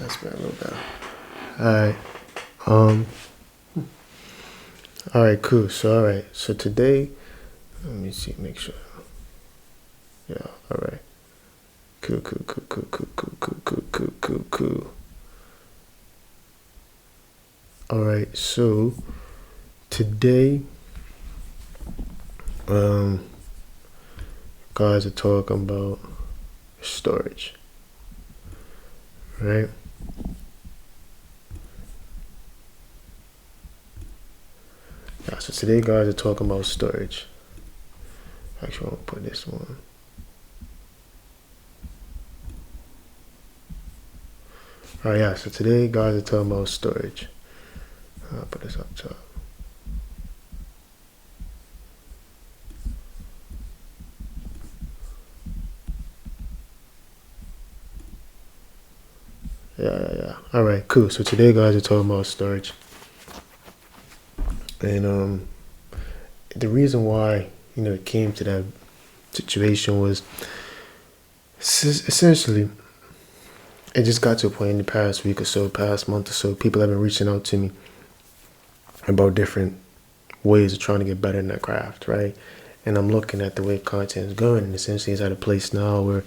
That's been a little better. Alright. Um alright, cool. So today, let me see, make sure. Yeah, alright. Cool. Alright, so today, guys are talking about storage. Right? Yeah, so today guys are talking about storage. Actually, I want to put this one. Alright, yeah, so today guys are talking about storage. I'll put this up top. Yeah. Alright, cool. So today guys are talking about storage. And the reason why, it came to that situation was essentially it just got to a point in the past week or so, past month or so, people have been reaching out to me about different ways of trying to get better in their craft, right? And I'm looking at the way content is going, and essentially it's at a place now where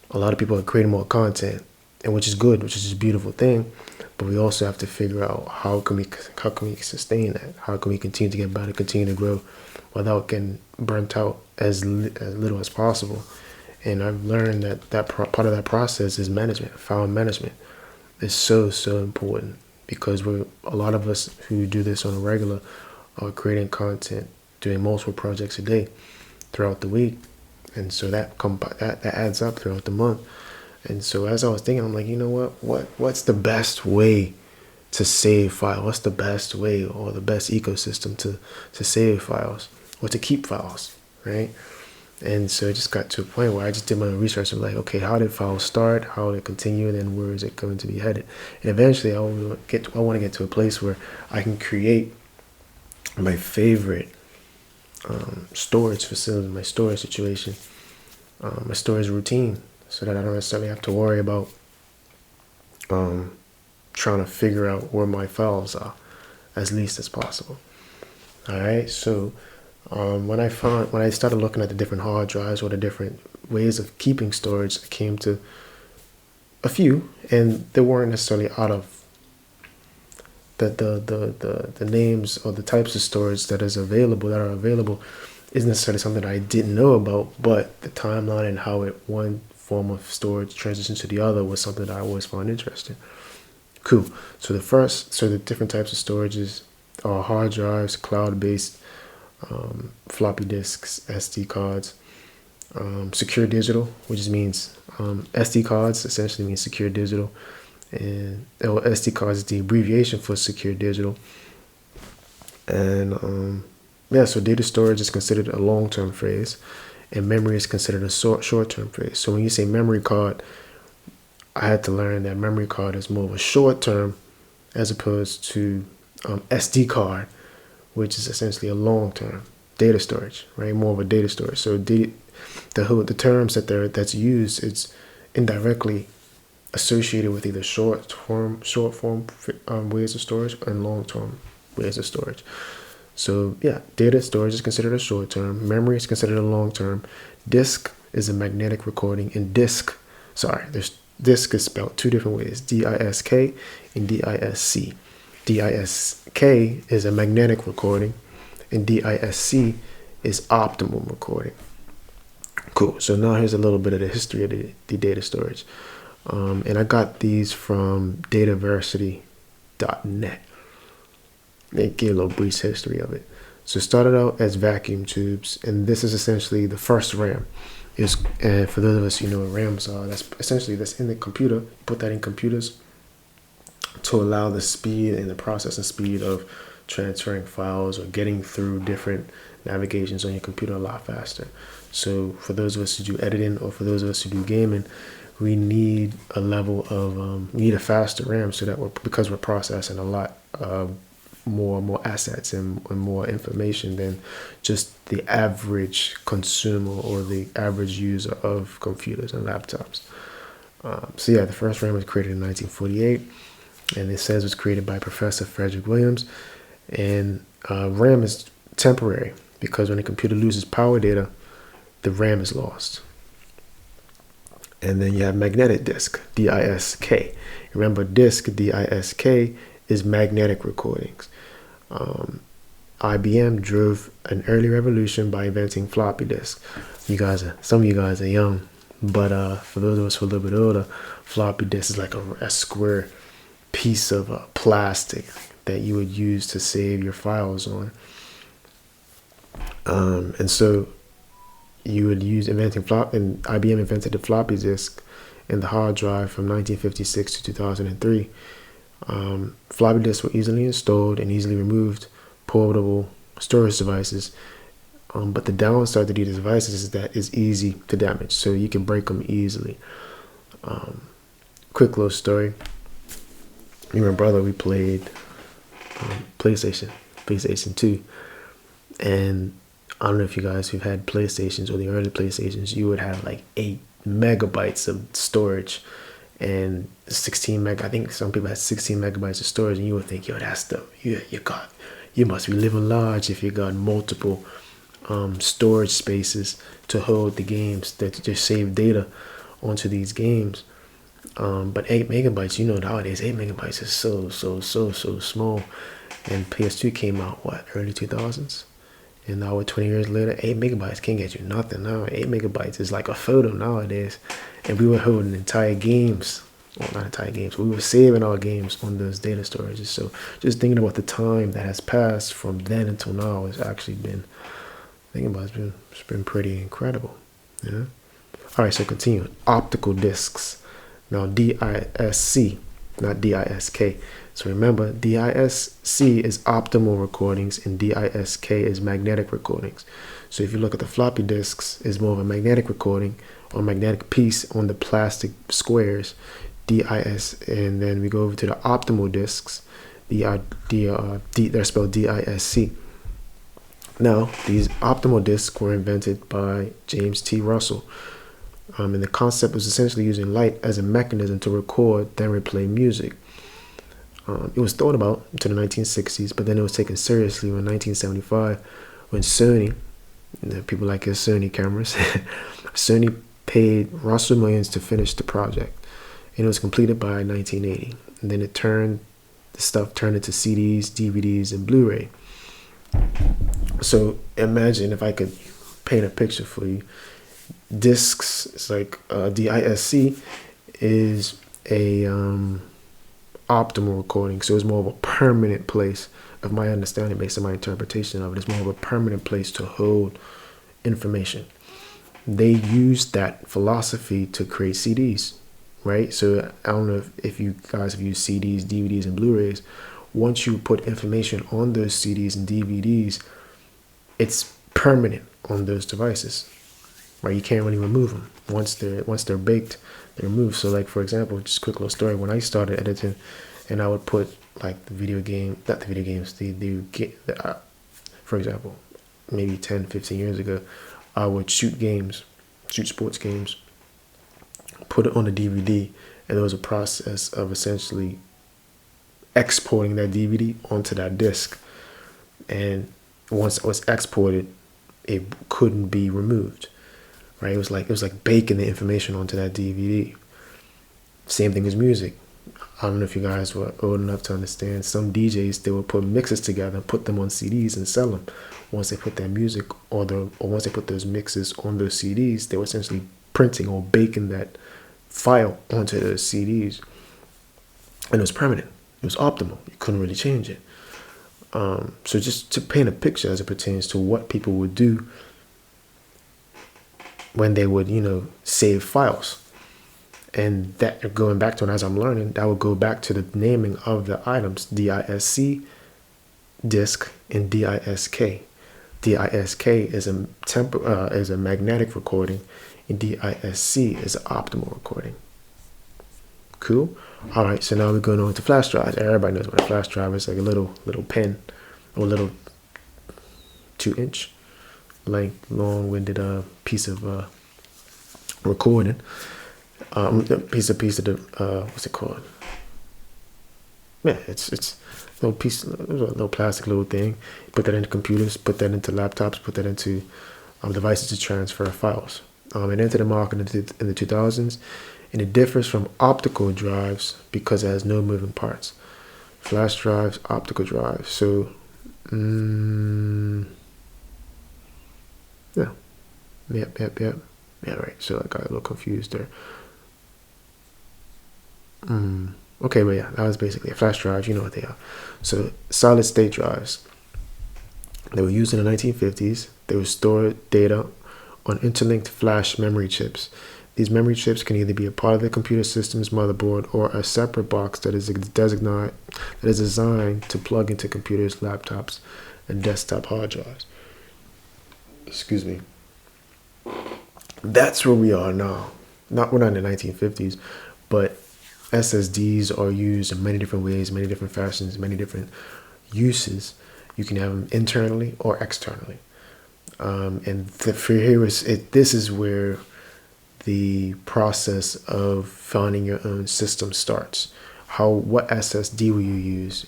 a lot of people are creating more content, and which is good, which is a beautiful thing. But we also have to figure out how can we sustain that? How can we continue to get better, continue to grow, without getting burnt out as little as possible? And I've learned that part of that process is management. File management is so important, because a lot of us who do this on a regular are creating content, doing multiple projects a day throughout the week, and so that adds up throughout the month. And so as I was thinking, I'm like, you know what's the best way to save files? What's the best way or the best ecosystem to save files or to keep files, right? And so it just got to a point where I just did my own research of like, okay, how did files start? How did it continue? And then where is it going to be headed? And eventually I want to get to a place where I can create my favorite storage facility, my storage situation, my storage routine, so that I don't necessarily have to worry about trying to figure out where my files are as least as possible. All right, so when I started looking at the different hard drives or the different ways of keeping storage, I came to a few, and they weren't necessarily out of the names or the types of storage that are available isn't necessarily something that I didn't know about, but the timeline and how one form of storage transitions to the other was something that I always found interesting. Cool. So the different types of storages are hard drives, cloud-based, floppy disks, SD cards, secure digital, which just means SD cards essentially means secure digital, and SD cards is the abbreviation for secure digital. And so data storage is considered a long-term phrase, and memory is considered a short-term phrase. So when you say memory card, I had to learn that memory card is more of a short-term as opposed to SD card, which is essentially a long-term data storage, right? More of a data storage. So the terms that's used, it's indirectly associated with either short form ways of storage and long-term ways of storage. So yeah, data storage is considered a short term. Memory is considered a long term. Disk is a magnetic recording, and disk is spelled two different ways: D-I-S-K and D-I-S-C. D-I-S-K is a magnetic recording, and D-I-S-C is optimal recording. Cool. So now here's a little bit of the history of the data storage. And I got these from dataversity.net. They gave a little brief history of it. So it started out as vacuum tubes, and this is essentially the first RAM. And for those of us who know what RAMs are, that's in the computer. You put that in computers to allow the speed and the processing speed of transferring files or getting through different navigations on your computer a lot faster. So for those of us who do editing, or for those of us who do gaming, we need a level of we need a faster RAM, so that because we're processing a lot more assets and more information than just the average consumer or the average user of computers and laptops. So yeah, the first RAM was created in 1948, and it says it was created by Professor Frederick Williams. And RAM is temporary because when a computer loses power data, the RAM is lost. And then you have magnetic disk, DISK. Remember, disk, DISK, is magnetic recordings. IBM drove an early revolution by inventing floppy disk. Some of you guys are young, but for those of us who are a little bit older, floppy disk is like a square piece of plastic that you would use to save your files on. And so you would use and IBM invented the floppy disk and the hard drive from 1956 to 2003. Floppy disks were easily installed and easily removed, portable storage devices. But the downside to these devices is that it's easy to damage, so you can break them easily. Quick little story. Me and my brother, we played PlayStation 2. And I don't know if you guys who've had PlayStations or the early PlayStations, you would have like 8 megabytes of storage and 16 meg. I think some people had 16 megabytes of storage, and you would think, yo, that's the you must be living large if you got multiple storage spaces to hold the games that just save data onto these games. But 8 megabytes, nowadays 8 megabytes is so small. And PS2 came out early 2000s. And now 20 years later, 8 megabytes can't get you nothing now. 8 megabytes is like a photo nowadays. And we were holding entire games. Well, not entire games. We were saving our games on those data storages. So just thinking about the time that has passed from then until now has actually been, it's been pretty incredible. Yeah. All right, so continue. Optical discs. Now DISC, not DISK. So remember, DISC is optimal recordings and DISK is magnetic recordings. So if you look at the floppy disks, it's more of a magnetic recording or magnetic piece on the plastic squares, DIS, and then we go over to the optimal disks, they're spelled DISC. Now, these optimal disks were invented by James T. Russell. And the concept was essentially using light as a mechanism to record, then replay music. It was thought about until the 1960s, but then it was taken seriously in 1975 when Sony, people like his Sony cameras, Sony paid Russell millions to finish the project. And it was completed by 1980. And then the stuff turned into CDs, DVDs, and Blu-ray. So imagine if I could paint a picture for you. Discs, it's like DISC is a optimal recording, so it's more of a permanent place, of my understanding based on my interpretation of it. It's more of a permanent place to hold information. They used that philosophy to create CDs, right? So I don't know if you guys have used CDs, DVDs, and Blu-rays. Once you put information on those CDs and DVDs, it's permanent on those devices. Right, you can't really remove them. Once they're baked, they're removed. So like, for example, just a quick little story. When I started editing, and I would put like for example, maybe 10, 15 years ago, I would shoot sports games, put it on a DVD, and there was a process of essentially exporting that DVD onto that disc. And once it was exported, it couldn't be removed. Right, it was like baking the information onto that DVD. Same thing as music. I don't know if you guys were old enough to understand. Some DJs, they would put mixes together, put them on CDs, and sell them. Once they put their music or once they put those mixes on those CDs, they were essentially printing or baking that file onto those CDs, and it was permanent. It was optimal. You couldn't really change it. So just to paint a picture as it pertains to what people would do when they would, save files. And that, going back to it as I'm learning, that would go back to the naming of the items, DISC, disk, and DISK. DISK is a magnetic recording, and DISC is an optimal recording. Cool? All right, so now we're going on to flash drives. Everybody knows what a flash drive is, like a little pen, or a little 2-inch length, long-winded piece of recording. A piece of the what's it called? Yeah, it's a little piece, a little plastic little thing. Put that into computers, put that into laptops, put that into devices to transfer files. It entered the market in the 2000s, and it differs from optical drives because it has no moving parts. Flash drives, optical drives. So, yeah, yep. Yeah, right. So I got a little confused there. Okay, but yeah, that was basically a flash drive. You know what they are. So solid state drives. They were used in the 1950s. They would store data on interlinked flash memory chips. These memory chips can either be a part of the computer system's motherboard or a separate box that is designed to plug into computers, laptops, and desktop hard drives. Excuse me. That's where we are now. We're not in the 1950s, but SSDs are used in many different ways, many different fashions, many different uses. You can have them internally or externally. For here this is where the process of finding your own system starts. What SSD will you use?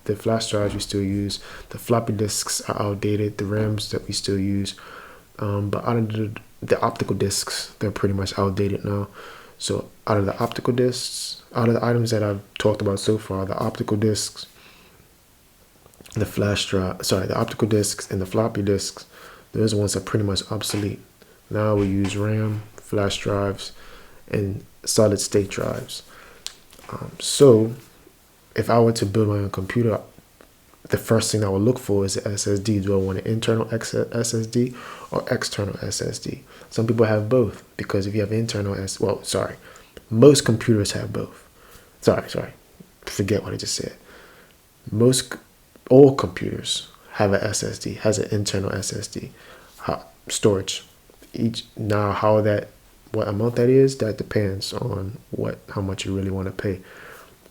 The flash drives we still use, the floppy disks are outdated, the RAMs that we still use, but out of the optical disks, they're pretty much outdated now. So out of the optical disks, out of the items that I've talked about so far, the optical disks, the optical disks and the floppy disks, those ones are pretty much obsolete. Now we use RAM, flash drives, and solid state drives. So if I were to build my own computer, the first thing I would look for is the SSD. Do I want an internal SSD or external SSD? Some people have both, because if you have most computers have both. Forget what I just said. All computers have an SSD, has an internal SSD storage. What amount that is, that depends on how much you really want to pay.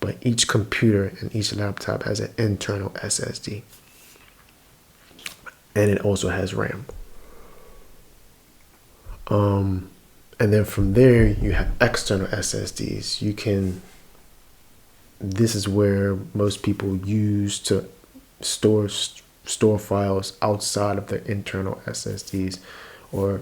But each computer and each laptop has an internal SSD, and it also has RAM. And then from there you have external SSDs. This is where most people use to store files outside of their internal SSDs. Or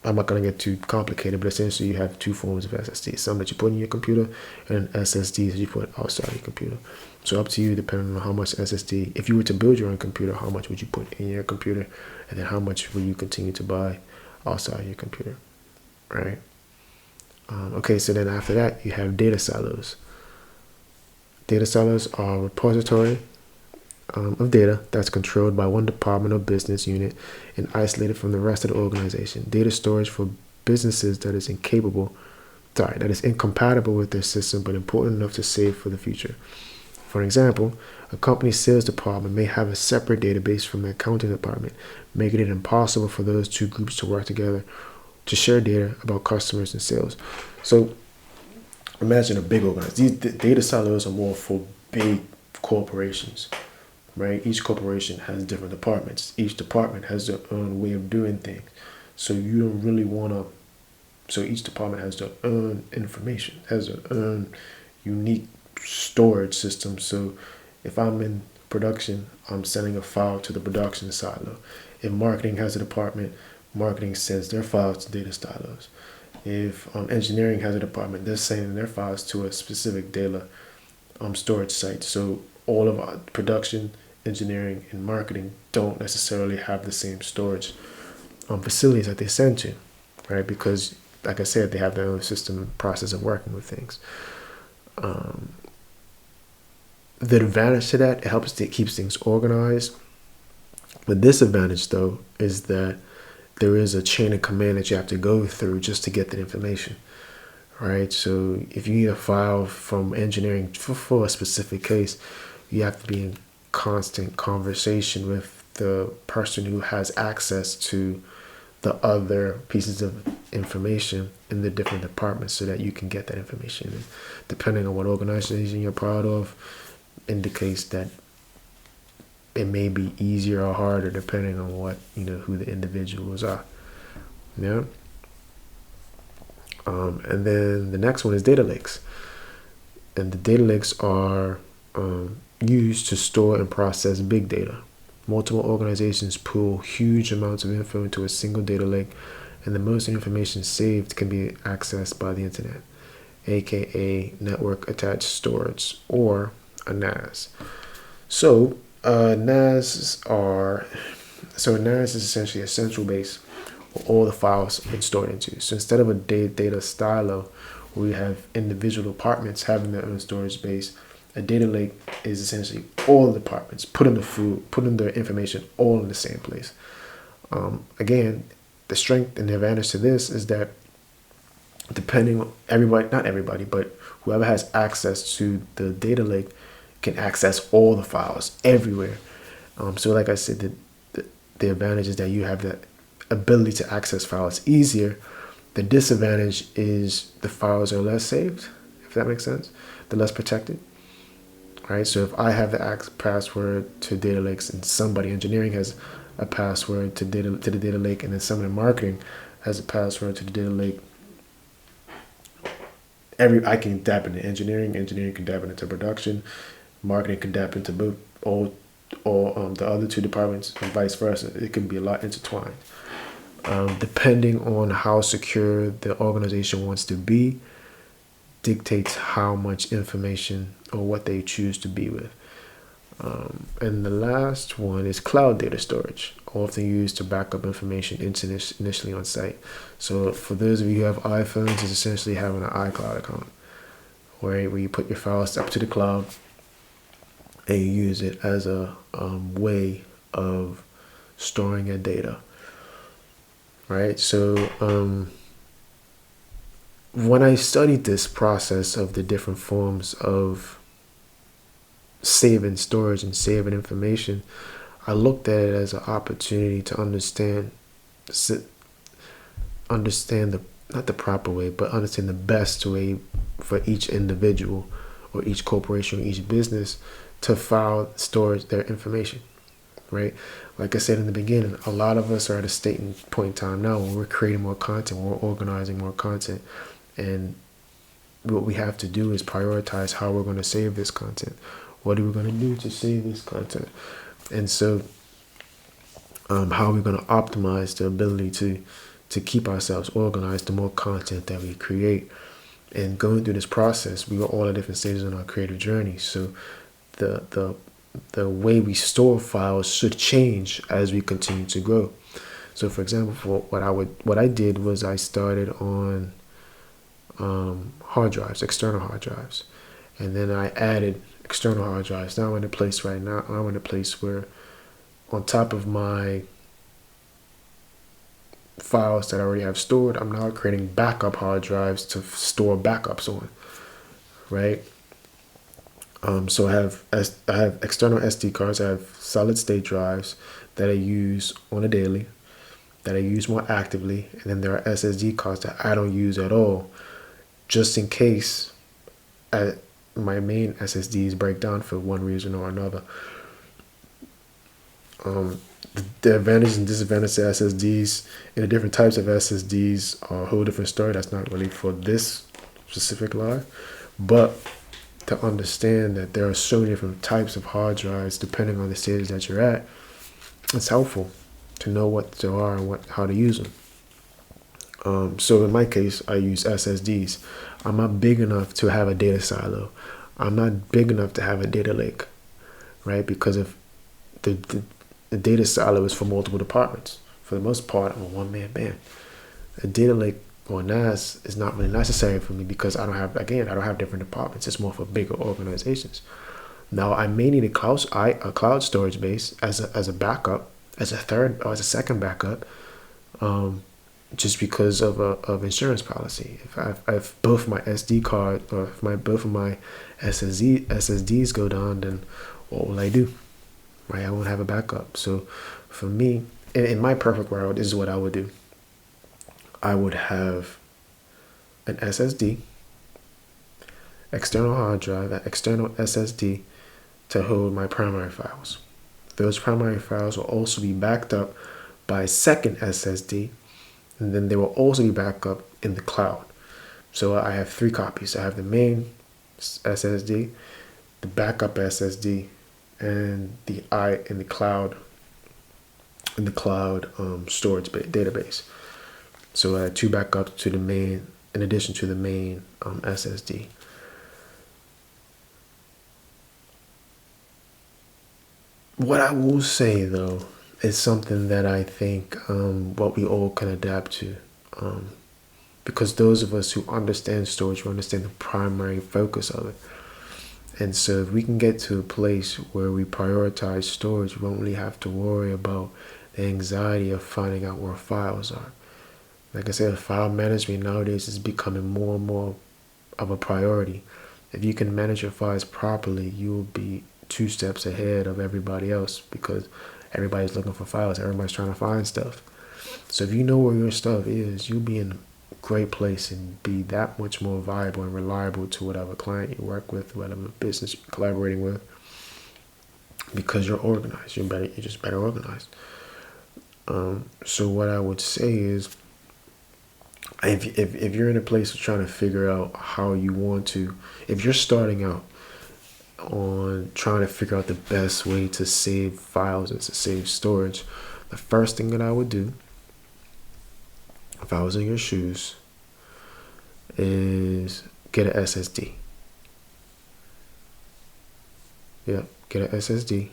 I'm not going to get too complicated, but essentially you have two forms of SSD. Some that you put in your computer, and SSDs that you put outside your computer. So up to you, depending on how much SSD. If you were to build your own computer, how much would you put in your computer? And then how much will you continue to buy outside your computer, right? Okay, so then after that, you have data silos. Data silos are a repository of data that's controlled by one department or business unit and isolated from the rest of the organization. Data storage for businesses that is incompatible with their system but important enough to save for the future. For example, a company's sales department may have a separate database from the accounting department, making it impossible for those two groups to work together to share data about customers and sales. So imagine a big organization. These data silos are more for big corporations, right? Each corporation has different departments. Each department has their own way of doing things. So you don't really want to. So each department has their own information, has their own unique storage system. So if I'm in production, I'm sending a file to the production silo. If marketing has a department, marketing sends their files to data silos. If engineering has a department, they're sending their files to a specific data storage site. So all of our production, engineering, and marketing don't necessarily have the same storage facilities that they send to, right? Because, like I said, they have their own system and process of working with things. The advantage to that, it keeps things organized. The disadvantage, though, is that there is a chain of command that you have to go through just to get that information, right? So if you need a file from engineering for a specific case, you have to be in constant conversation with the person who has access to the other pieces of information in the different departments so that you can get that information. And depending on what organization you're part of, indicates that it may be easier or harder depending on who the individuals are. Yeah. And then the next one is data lakes. And the data lakes are used to store and process big data. Multiple organizations pool huge amounts of info into a single data lake, and the most information saved can be accessed by the internet, aka network attached storage, or a NAS. So NAS is essentially a central base where all the files have been stored into. So instead of a data silo where we have individual departments having their own storage space, a data lake is essentially all the departments putting their information all in the same place. Again, the strength and the advantage to this is that depending on not everybody, but whoever has access to the data lake can access all the files everywhere. So like I said, the advantage is that you have the ability to access files easier. The disadvantage is the files are less saved, if that makes sense. They're less protected. Right? So if I have the password to data lakes and somebody engineering has a password to the data lake, and then someone in marketing has a password to the data lake, I can dab into engineering can dab into production, marketing can dab into both all the other two departments, and vice versa. It can be a lot intertwined. Depending on how secure the organization wants to be, dictates how much information or what they choose to be with. And the last one is cloud data storage, often used to back up information initially on site. So for those of you who have iPhones, it's essentially having an iCloud account where you put your files up to the cloud and you use it as a way of storing your data. Right? So when I studied this process of the different forms of saving storage and saving information, I looked at it as an opportunity to understand not the proper way, but understand the best way for each individual or each corporation or each business to file storage their information. Right? Like I said in the beginning, a lot of us are at a point in time now where we're creating more content, we're organizing more content, and what we have to do is prioritize how we're going to save this content. What are we going to do to save this content? And so how are we going to optimize the ability to keep ourselves organized, the more content that we create? And going through this process, we are all at different stages in our creative journey. So the way we store files should change as we continue to grow. So for example, what I did was I started on hard drives, external hard drives, and then I added external hard drives. Now I'm in a place where on top of my files that I already have stored, I'm now creating backup hard drives to store backups on, right? So I have external SD cards, I have solid state drives that I use on a daily, that I use more actively, and then there are SSD cards that I don't use at all, just in case my main SSDs break down for one reason or another. The advantages and disadvantages of SSDs and the different types of SSDs are a whole different story. That's not really for this specific live, but to understand that there are so many different types of hard drives depending on the stage that you're at, it's helpful to know what they are and how to use them. So in my case, I use SSDs. I'm not big enough to have a data silo. I'm not big enough to have a data lake, right? Because if the data silo is for multiple departments. For the most part, I'm a one-man band. A data lake or NAS is not really necessary for me because I don't have different departments. It's more for bigger organizations. Now, I may need a cloud storage base as a backup, as a third or as a second backup, just because of insurance policy. If both my SD card or if both of my SSDs go down, then what will I do? Right, I won't have a backup. So for me, in my perfect world, this is what I would do. I would have an SSD, external hard drive, an external SSD to hold my primary files. Those primary files will also be backed up by a second SSD, and then they will also be backed up in the cloud. So I have 3 copies. I have the main SSD, the backup SSD, and the cloud storage database. So I had 2 backups to the main, in addition to the main SSD. What I will say though is something that I think what we all can adapt to, because those of us who understand storage, we understand the primary focus of it. And so if we can get to a place where we prioritize storage, we won't really have to worry about the anxiety of finding out where files are. Like I said, file management nowadays is becoming more and more of a priority. If you can manage your files properly, you will be 2 steps ahead of everybody else, because everybody's looking for files. Everybody's trying to find stuff. So if you know where your stuff is, you'll be in a great place and be that much more viable and reliable to whatever client you work with, whatever business you're collaborating with, because you're organized. You're just better organized. So what I would say is, if you're in a place of trying to figure out how you want to, if you're starting out on trying to figure out the best way to save files and to save storage, the first thing that I would do, if I was in your shoes, is get an SSD. Yep, get an SSD.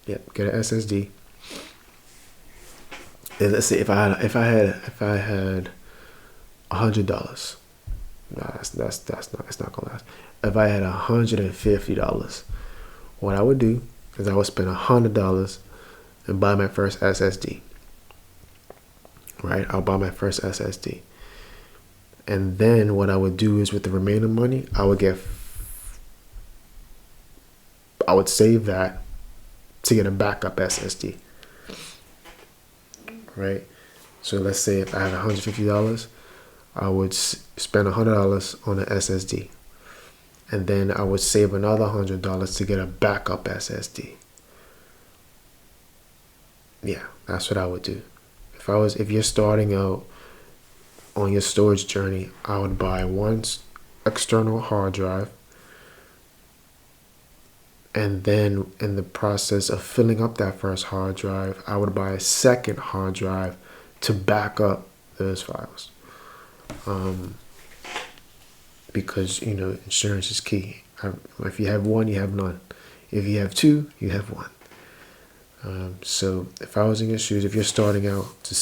Yep, get an SSD. And let's say if I had $100. Nah, it's not gonna last. If I had $150, what I would do is I would spend $100 and buy my first SSD. Right? I'll buy my first SSD. And then what I would do is with the remaining money, I would save that to get a backup SSD. Right? So let's say if I had $150, I would spend $100 on an SSD. And then I would save another $100 to get a backup SSD. Yeah, that's what I would do. If you're starting out on your storage journey, I would buy one external hard drive, and then in the process of filling up that first hard drive, I would buy a second hard drive to back up those files. Because insurance is key. If you have one, you have none. If you have 2, you have 1. So if I was in your shoes, if you're starting out to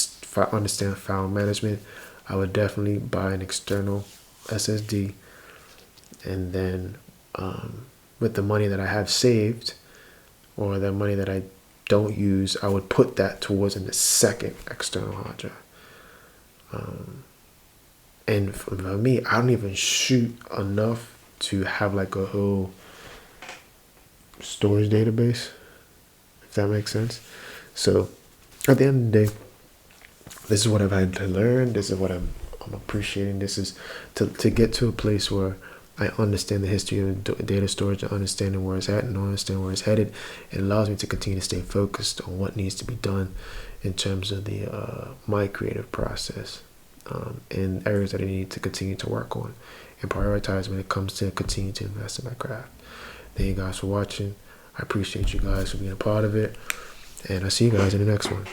understand file management, I would definitely buy an external SSD, and then with the money that I have saved, or the money that I don't use, I would put that towards the second external hard drive. And for me, I don't even shoot enough to have like a whole storage database, if that makes sense. So at the end of the day, this is what I've had to learn. This is what I'm appreciating. This is to get to a place where I understand the history of data storage, understanding where it's at and understand where it's headed. It allows me to continue to stay focused on what needs to be done in terms of my creative process, and areas that I need to continue to work on and prioritize when it comes to continue to invest in my craft. Thank you guys for watching. I appreciate you guys for being a part of it, and I'll see you guys in the next one.